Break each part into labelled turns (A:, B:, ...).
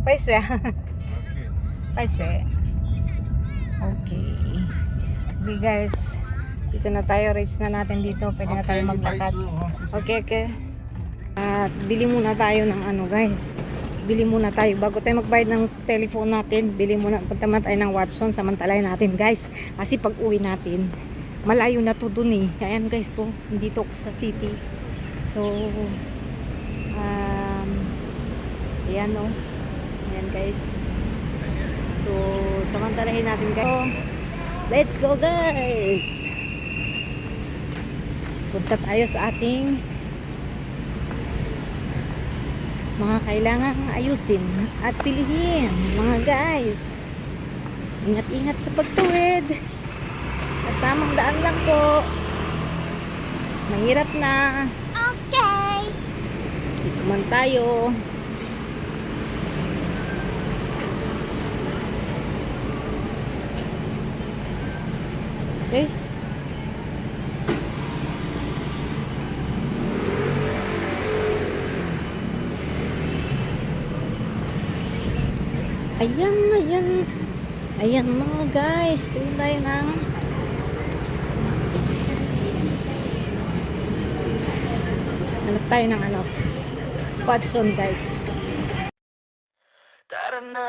A: Paise. Paise. Okay. Okay guys. Dito na tayo. Reach na natin dito. Pwede na tayo maglakad. Okay, okay. At bili muna tayo ng ano guys. Bili muna tayo. Bago tayo magbayad ng telephone natin, bili muna. Punta man tayo ng Watson. Samantalahin natin guys. Kasi pag uwi natin, malayo na to dun eh. Ayan guys po. Dito ko sa city. So, ayan o. Ayan guys. So, samantalahin natin guys. So, let's go guys! Punta tayo sa ating mga kailangang ayusin at pilihin mga guys. Ingat-ingat sa pagtuwid. At tamang daan lang po. Mahirap na. Okay. Dito man tayo. Okay. Ayan, ayan. Ayan mga guys. Tingnan tayo ng hanap tayo ng ano. Watson guys. Tara na.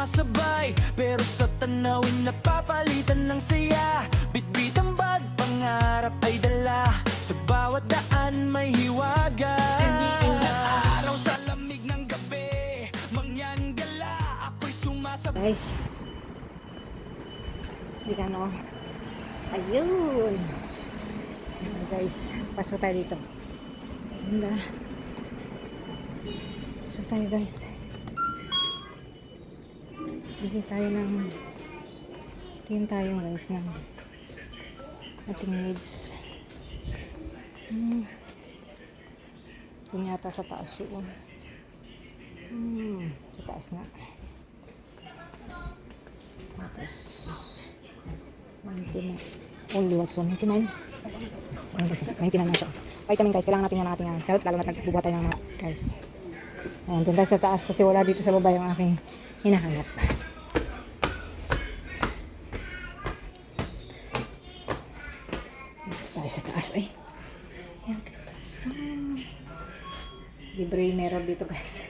B: Sabay, pero sa tanawin napapalitan ng saya. Bitbit ang bag, pangarap ay dala. Sa bawat daan may hiwaga. Siniin ng araw sa lamig ng gabi. Mangyan gala, ako'y sumasabay.
A: Guys, hindi ka no. Ayun. Guys, pasok tayo dito. Ganda. Pasok tayo guys. Bili tayo ng tingin tayo guys ng ating needs. Ito yata sa taas yun. Sa taas nga. Tapos 99. Only Watson 99. 99 na ito. Vitamin guys, kailangan natin yan natin yung health, lalo na nagbubuhat tayo ng mga guys. Ayan, doon tayo sa taas kasi wala dito sa baba yung aking hinahanap. Tayo sa taas ay. Ayan guys. Libre meron dito guys.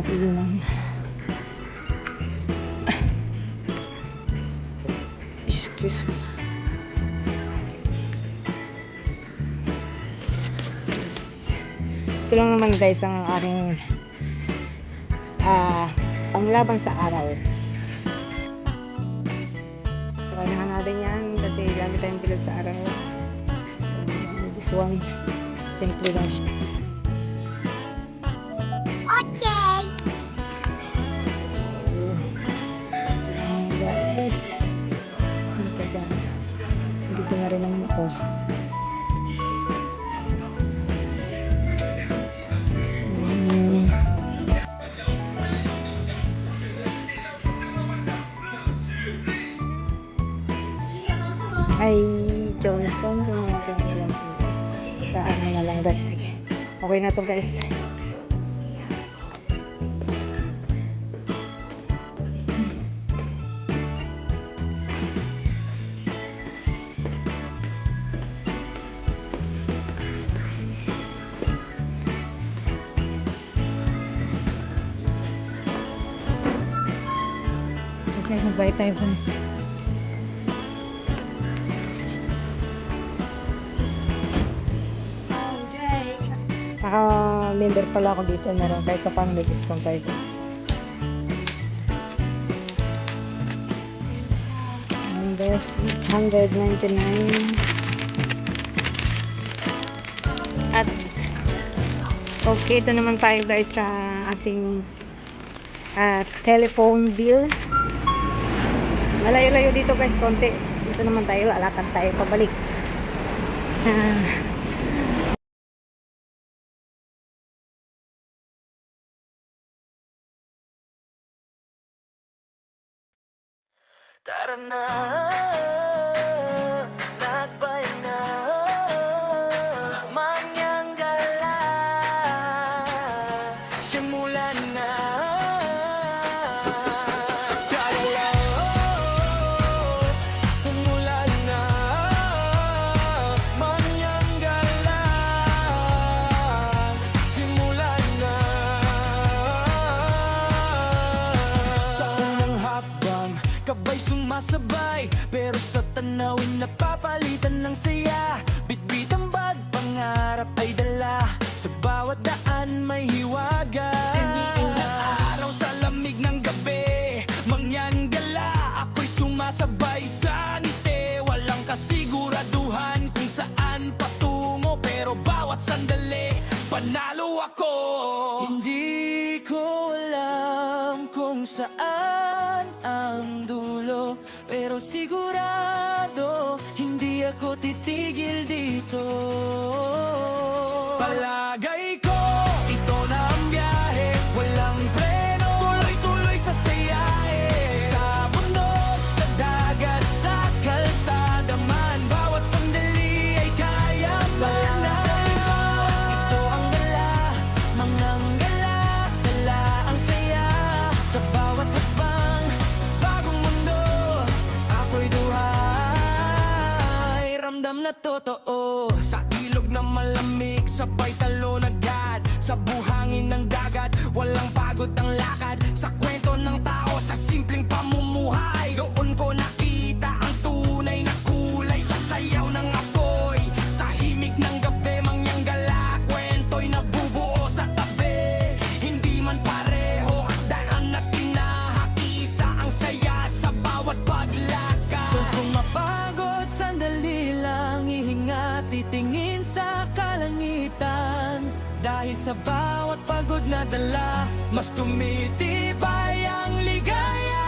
A: Pili lang. Excuse me. Ito lang naman guys ang aking panglaban sa araw. So kailangan natin yan kasi lagi tayong pilot sa araw. So this one simply dash. Dito na rin naman ito. Ay Johnson yung mga ganyan sa ano na lang guys. Sige. Okay na to guys. Okay, magbayad tayo guys. Naka-member pala ako dito. Meron kahit pa paano may discount tayo guys. And there's 199. At okay, ito naman tayo guys sa ating telephone bill. Malayo-layo dito guys, konti. Dito naman tayo, alakad tayo pabalik.
B: Tara na, nagbay na, mangyang gala, simulan na. Tara na, simulan na, mangyang gala, simulan na. Sa unang hakbang, kabay sumasabay, pero sa tanawin napapalitan ng saya. Bitbit ang bag, pangarap ay dala, sa bawat daan may hiwaga. Siniin na araw sa lamig ng gabi, mangyan gala, ako'y sumasabay sa ngiti. Walang kasiguraduhan kung saan patungo, pero bawat sandali, panalo ako. Hindi ko alam kung saan ang dulo, pero sigurado hindi ako titigil dito. Palagay ko, ito na ang biyahe, walang preno, tuloy-tuloy sa sayahe. Sa bundok, sa dagat, sa kalsada man, bawat sandali ay kaya man. Ito ang gala, mangang gala, dala ang saya. Sa bawat hakbang, bagong mundo, ako'y duhay, ramdam na totoo. Sa ilog na malamig, sabay talon agad. Sa buhangin ng dagat, walang pagod ang lakad. Sa kwento ng tao, sa simpleng pamumuhay, doon ko nakita ang tunay na kulay. Sa sayaw ng apoy, sa himig ng gabi, mangyang gala, kwento'y nabubuo sa tabi. Hindi man pareho at daan na tinahakisa, ang saya sa bawat paglakad. Kung mapagod, sandali lang ihinga, titingin sa kalangitan. Dahil sa bawat pagod na dala, mas tumitibay ang ligaya.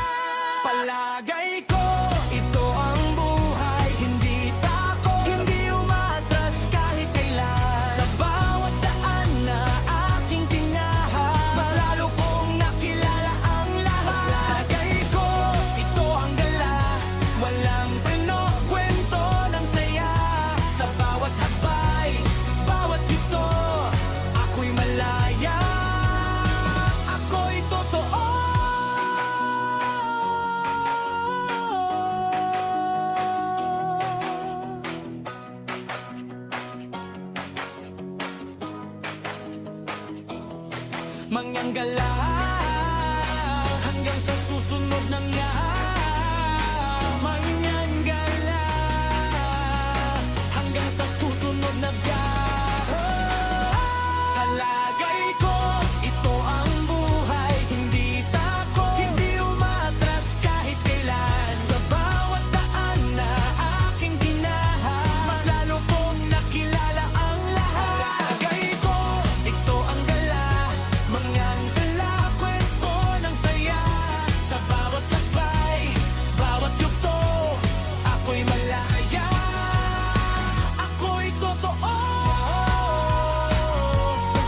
B: Palagay ko, ito ang buhay, hindi tako, hindi umatras kahit kailan. Sa bawat daan na aking tinahak, mas lalo kong nakilala ang lahat. Palagay ko, ito ang gala, walang preno, kwento ng saya. Sa bawat hakbay, bawat hito, ako'y malaya, ako'y totoo. Mangyang gala, hanggang sa susunod na nga. Mangyang gala, hanggang sa susunod na biyahe. Palagay ko, ito ang buhay, hindi tako, hindi umatras kahit kailan. Sa bawat daan na aking dinahak, mas lalo kong nakilala ang lahat. Palagay ko, ito ang gala, mangyang gala, kwento ng saya. Sa bawat lakbay, bawat yugto, ako'y malaya, ako'y totoo.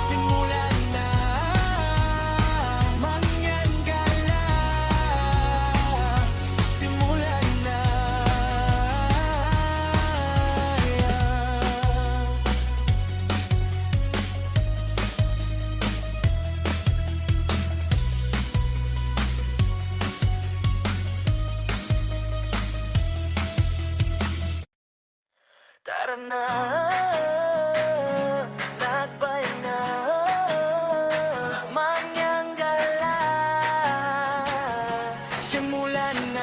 B: Simulan na, mangyang gala, simulan na. Tara na, nagbay na, mangyang gala, simulan na.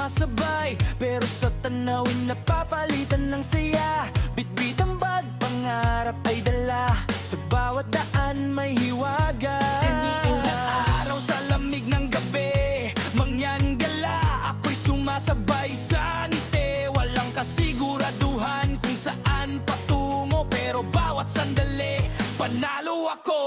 B: sumasabay, pero sa tanawin napapalitan ng saya. Bitbit ang bag, pangarap ay dala, sa bawat daan may hiwaga. Siniing na araw sa lamig ng gabi, mangyan gala, ako'y sumasabay sa ngiti. Walang kasiguraduhan kung saan patungo, pero bawat sandali panalo ako.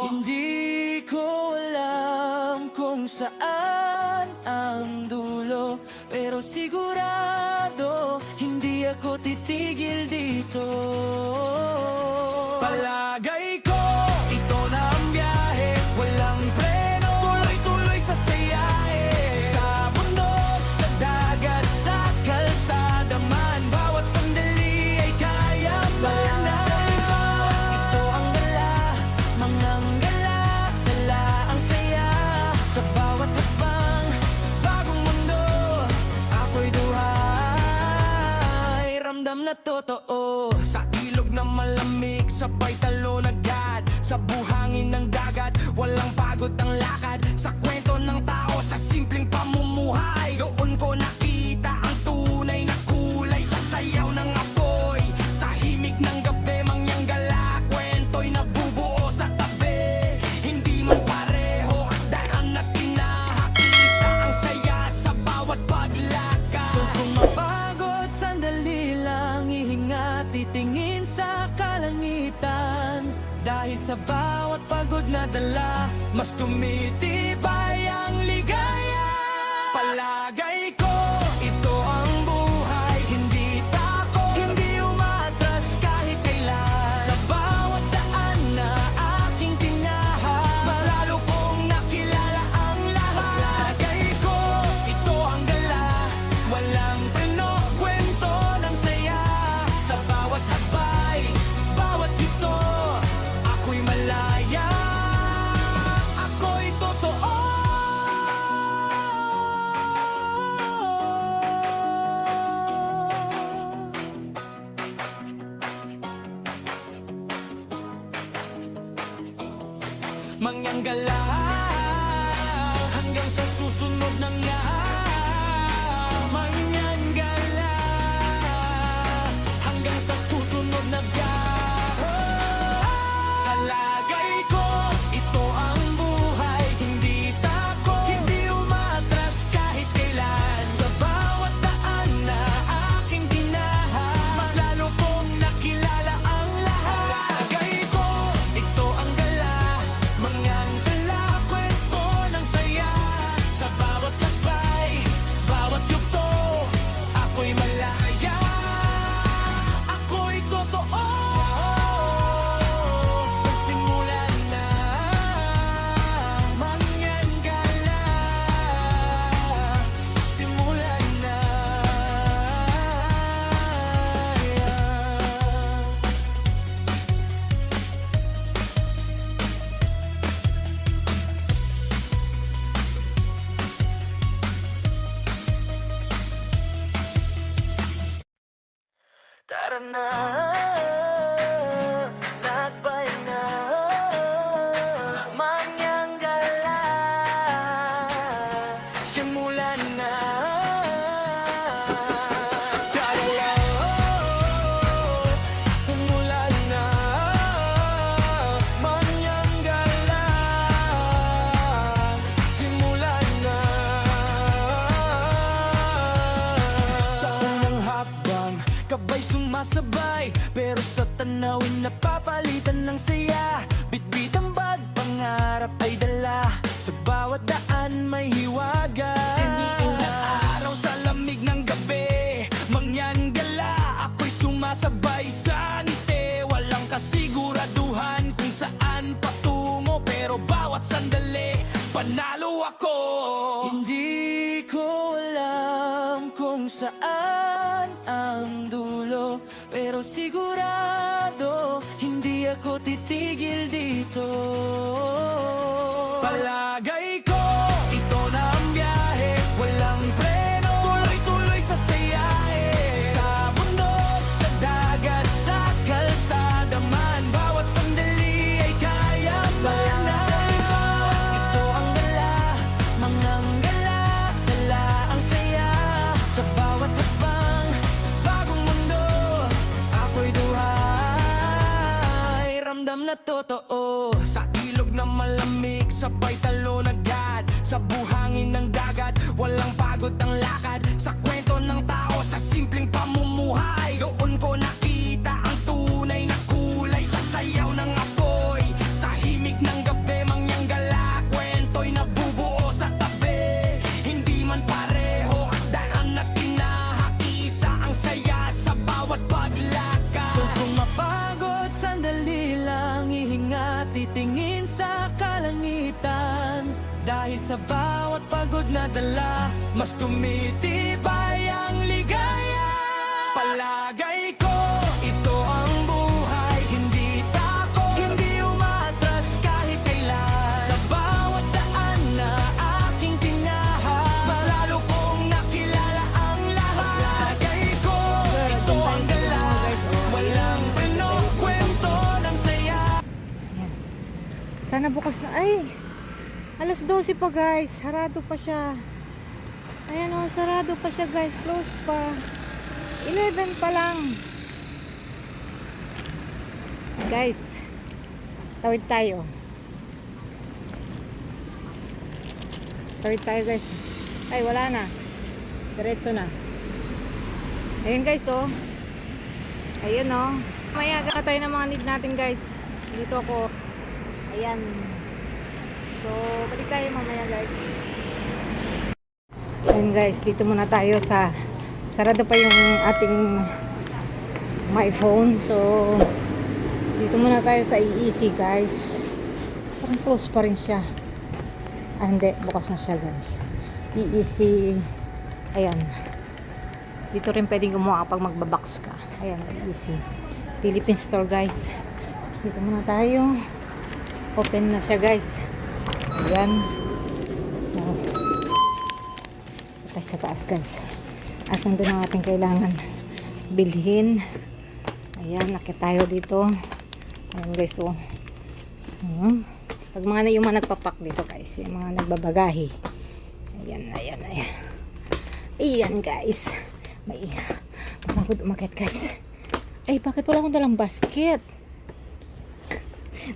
B: Hindi ko alam kung saan ang dulo, pero sigurado hindi ako titigil dito. Palagay ko, ito na ang biyahe, walang preno, tuloy-tuloy sa sayahe. Sa bundok, sa dagat, sa kalsada man, bawat sandali ay kaya manalo. Ito ang gala, manganggala, dala ang saya. Sa bawat hakbang, bagong mundo, ako'y duhay, ramdam na totoo. Sa ilog na malamig, sabay talon agad. Sa buhangin ng dagat, walang pagod ang lakad. Sa kwento ng tao, sa simpleng pamumuhay, doon ko nakita ang tunay na kulay. Sa sayaw ng apoy, sa himig ng gabi, mangyang gala, kwento'y nabubuo sa tabi. Hindi man pareho ang daan na tinahakisa, ang saya sa bawat paglakad. Kung mapagod, sandali lang ihinga, titingin sa kalangitan. Dahil sa bawat pagod na dala, mas tumitibay ang ligaya. Palagay ko, ito ang buhay, hindi takot, hindi umatras kahit kailan. Sa bawat daan na aking tinahan, mas lalo kong nakilala ang lahat. Palagay ko, ito ang gala, walang preno, kwento ng saya. Sa bawat habay, bawat yuto, ako'y malaya, ako'y totoo. Mangyang gala, hanggang sa susunod na nga. Mangyang gala, hanggang sa susunod na biyahe. Palagay ko, ito ang buhay, hindi takot, hindi umatras kahit kailan. Sa bawat daan na aking tinahan, mas lalo kong nakilala ang lahat. Palagay ko, ito ang gala, mangyang gala, kwento ng saya. Sa bawat lakbay, bawat yugto, ako'y malaya, ako'y totoo. Pagsimulan na, mangyang gala, simulan na. Tara na, lakbay na, mangyang gala, simulan na. Tara na, simulan na, mangyang gala, simulan na. Sa unang hakbang, kabay sumasabay, pero sa tanawin napapalitan ng saya. Bitbit ang bag, pangarap ay dala, sa bawat daan may hiwaga. Siniing na araw sa lamig ng gabi, mangyan gala, ako'y sumasabay sa ngiti. Walang kasiguraduhan kung saan patungo, pero bawat sandali panalo ako. Hindi ko alam kung saan ang dulo, pero sigurado hindi ako titigil dito. Palagay ko, ito na ang biyahe, walang preno, tuloy-tuloy sa sayahe. Sa bundok, sa dagat, sa kalsada man, bawat sandali ay kaya manalo. Ito ang gala, manganggala, dala ang saya. na totoo. Sa ilog na malamig, sabay talon agad. Sa buhangin ng dagat, walang pagod ang lakad. Sa kwento ng tao, sa simpleng pamumuhay, doon ko nakita ang tunay na kulay. Sa sayaw ng apoy, sa himig ng gabi, mangyang gala, kwento'y nabubuo sa tabi. Hindi man pareho at daan na tinahakisa, ang saya sa bawat paglakad. Kung mapagod, sandali lang ihinga, titingin sa kalangitan. Dahil sa bawat pagod na dala, mas tumitibay ang ligaya. Palagay ko, ito ang buhay, hindi tako, hindi umatras kahit kailan. Sa bawat daan na aking tinahan, mas lalo kong nakilala ang lahat. Palagay ko, ito ang gala, walang kwento ng saya.
A: Ayan. Sana bukas na. Ay! Alas 12 pa guys. Sarado pa siya. Ayan o, sarado pa siya guys. Close pa. 11 pa lang. Guys, tawid tayo. Tawid tayo guys. Ay, wala na. Diretso na. Ayun guys oh. Ayun oh. Mayaga ka tayo ng mga need natin guys. Dito ako. Ayan. So, balik tayo mamaya guys. Ayan guys, dito muna tayo sa sarado pa yung ating my phone. So, dito muna tayo sa EEC guys. Parang close pa rin siya. Ah, hindi. Bukas na siya guys. EEC. Ayan. Dito rin pwedeng gumawa kapag magbabox ka. Ayan, EEC. Philippine store guys. Dito muna tayo. Open na siya guys. Ayan. Ito sa taas guys. At nandun ang ating kailangan bilhin. Ayan, nakita tayo dito. Ayan guys, oh. Pag mga na yung mga nagpapak dito guys, yung mga nagbabagahe. Ayan, ayan, ayan. Ayan guys. May pagod umakit guys. Ay, bakit wala akong dalang basket?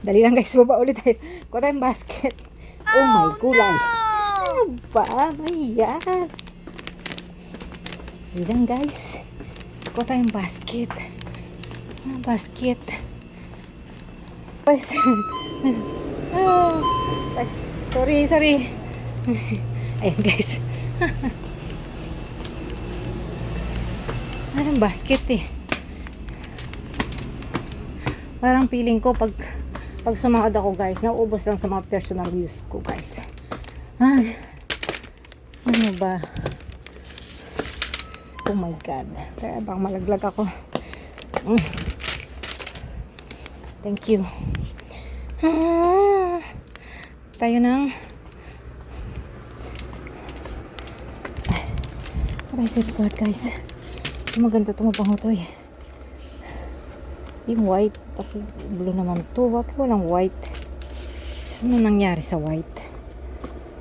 A: Dali lang guys, baba ulit tayo. Kuha tayong basket. Oh my gulay. Ano ba? Ayan. Dali lang guys. Kuha tayong basket. Basket. Pas. Pas. Sorry. Ayan guys. Parang basket eh. Parang feeling ko pag sumahod ako guys, nauubos lang sa mga personal use ko guys. Ay, ano ba? Oh my god. Kaya bang malaglag ako. Thank you. Tayo ng patay safeguard guys. Maganda itong mabango to eh. Yung white, bakit blue naman to? Bakit walang white? Ano nangyari sa white?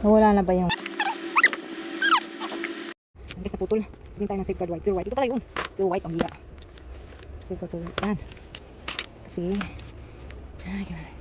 A: Nawala na ba yung guys, naputol. Tingin tayo ng safeguard white. Pure white. Ito pala yun. Pure white. Ang hiya. Safeguard pure white. Yan. Kasi ay, ganun.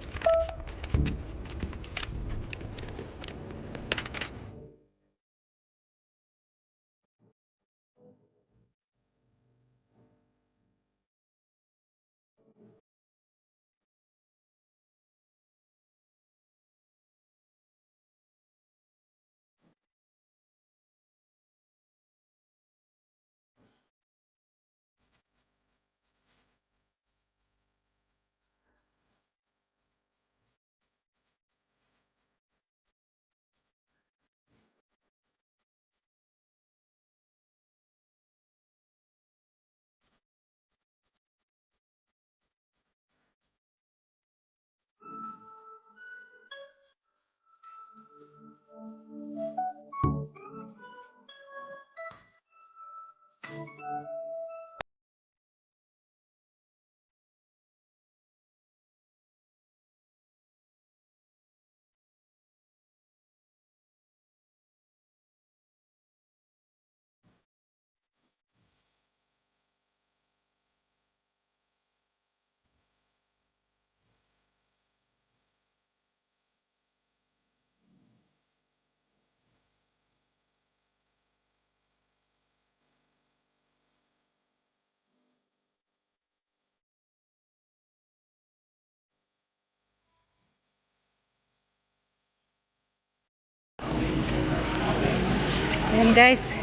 A: Ayan guys.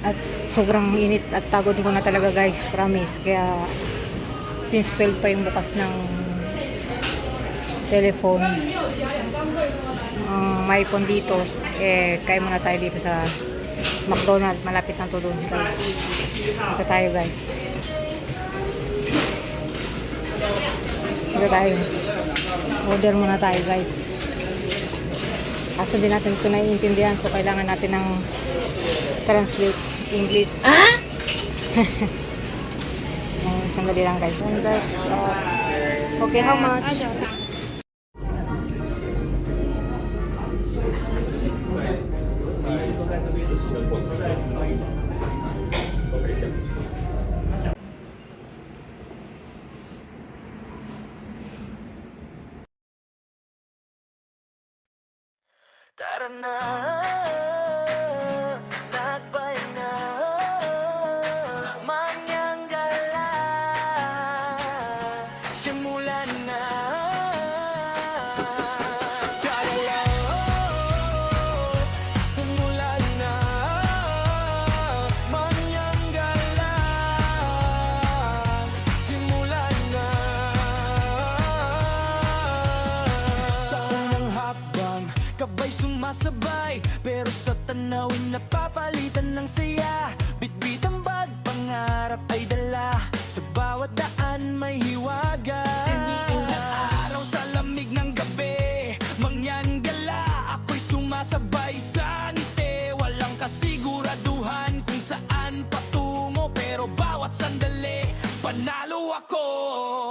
A: At sobrang init at pagod ko na talaga guys. Promise. Kaya since 12 pa yung bukas ng telephone. May phone dito. Kaya muna tayo dito sa McDonald's. Malapit na to doon guys. Dito tayo guys. Dito tayo. Order muna tayo guys. Kaso din natin ito naiintindihan. So kailangan natin ng translate English. Sandali lang guys. And guys, okay, how much?
B: Tara na, nagpahinga, manyang gala, simulan na. Tara na, simulan na, manyang gala, simulan na. Sa unang hakbang, kabay sumasabay, pero sa tanawin napapalitan ng saya. Bitbit ang bag, pangarap ay dala, sa bawat daan may hiwaga. Siniin na araw sa lamig ng gabi, mangyan gala, ako'y sumasabay sa ngiti. Walang kasiguraduhan kung saan patungo, pero bawat sandali, panalo ako.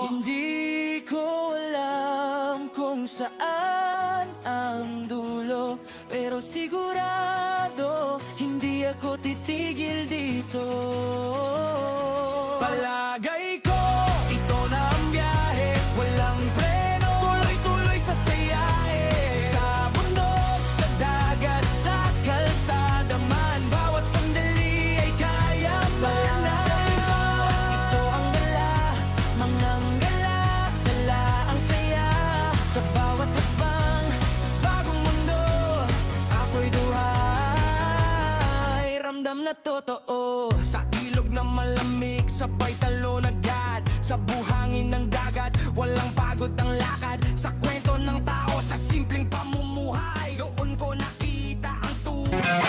B: Hindi ko alam kung saan ang dulo, pero sigurado hindi ako titigil dito. Palagay ko, ito na ang biyahe, walang preno, tuloy-tuloy sa sayahe. Sa bundok, sa dagat, sa kalsada man, bawat sandali ay kaya manalo. Ito ang gala, mangang gala, dala ang saya. Sa bawat hakbang, bagong mundo, ako'y duhay, ramdam na totoo. Sa ilog na malamig, sabay talon agad. Sa buhangin ng dagat, walang pagod ang lakad. Sa kwento ng tao, sa simpleng pamumuhay, doon ko nakita ang tunay.